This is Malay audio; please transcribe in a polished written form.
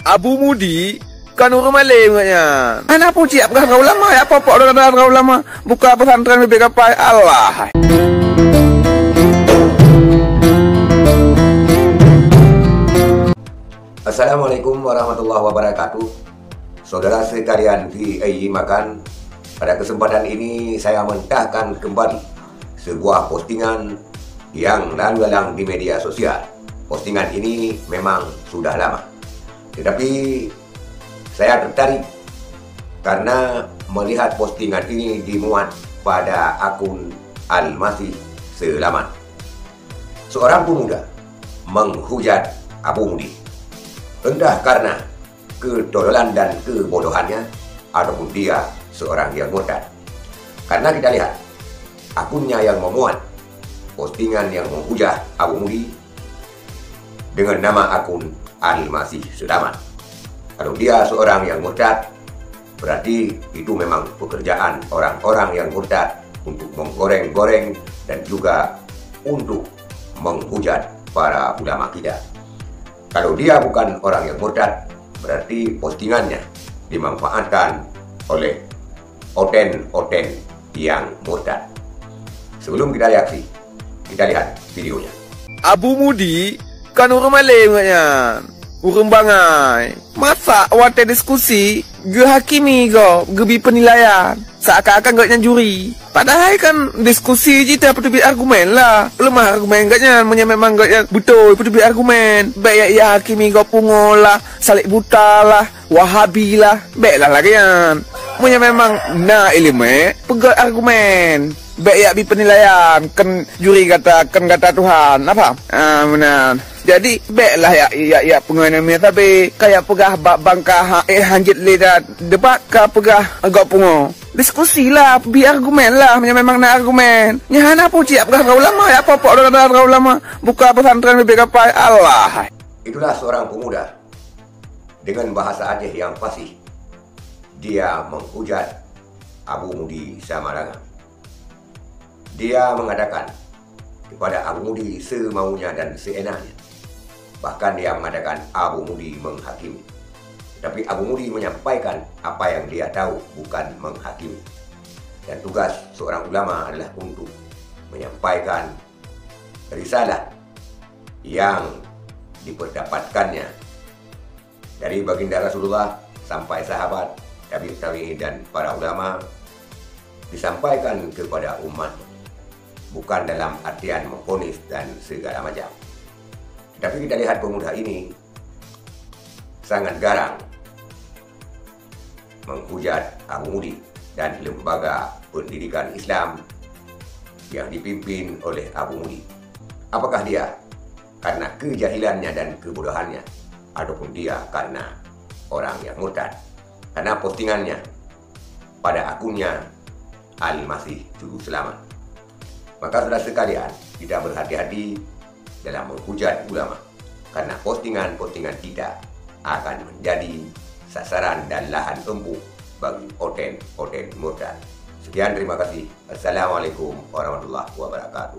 Abu Mudi kan orang Malay maknya. Ana pun siap kan ulama ya apa dengan ulama buka pesantren lebih kapai Allah. Assalamualaikum warahmatullahi wabarakatuh. Saudara sekalian VAI Makan, pada kesempatan ini saya mentahkan kembali sebuah postingan yang lalu lalang di media sosial. Postingan ini memang sudah lama, tetapi saya tertarik karena melihat postingan ini dimuat pada akun Al-Masih Selamat. Seorang pemuda menghujat Abu Mudi, entah karena ketololan dan kebodohannya ataupun dia seorang yang murtad. Karena kita lihat akunnya yang memuat postingan yang menghujat Abu Mudi dengan nama akun Al-Masih Selamat. Kalau dia seorang yang murtad, berarti itu memang pekerjaan orang-orang yang murtad untuk menggoreng-goreng dan juga untuk menghujat para ulama kita. Kalau dia bukan orang yang murtad, berarti postingannya dimanfaatkan oleh oten-oten yang murtad. Sebelum kita reaksi, kita lihat videonya. Abu Mudi kan orang Malay maknya. Urang bangai. Masa wate diskusi ge hakimi go, gebi penilaian. Seakan-akan gaknya juri. Padahal kan diskusi je tak perlu argumen lah. Lemah argumen gaknya, memang gaknya betul perlu argumen. Baik ya hakimi go pungol lah, salik buta lah, wahabi lah. Baiklah lagi kan. Memang na ilmu pegang argumen. Baik ya bi penilaian kan juri kata Tuhan apa? Benar. Jadi baiklah ya pengennya tapi kayak pegah bangka hanjit lidah debat ka pegah agak pungo. Diskusi lah, bi argumen lah, memang na argumen. Nyahana pun siap pegah ulama ya apa dengan ulama buka pesantren lebih kapai Allah. Itulah seorang pemuda dengan bahasa Aceh yang fasih. Dia menghujat Abu Mudi Samarangan. Dia mengatakan kepada Abu Mudi semaunya dan seenaknya. Bahkan dia mengatakan Abu Mudi menghakimi. Tapi Abu Mudi menyampaikan apa yang dia tahu, bukan menghakimi. Dan tugas seorang ulama adalah untuk menyampaikan risalah yang diperdapatkannya dari baginda Rasulullah sampai sahabat, tabi'in dan para ulama, disampaikan kepada umat, bukan dalam artian memvonis dan segala macam. Tapi kita lihat pemuda ini sangat garang menghujat Abu Mudi dan lembaga pendidikan Islam yang dipimpin oleh Abu Mudi. Apakah dia karena kejahilannya dan kebodohannya, ataupun dia karena orang yang murtad? Karena postingannya pada akunnya Al-Masih Selamat. Maka saudara sekalian, kita berhati-hati dalam menghujat ulama, karena postingan-postingan kita akan menjadi sasaran dan lahan empuk bagi oten-oten murtad. Sekian, terima kasih. Assalamualaikum warahmatullahi wabarakatuh.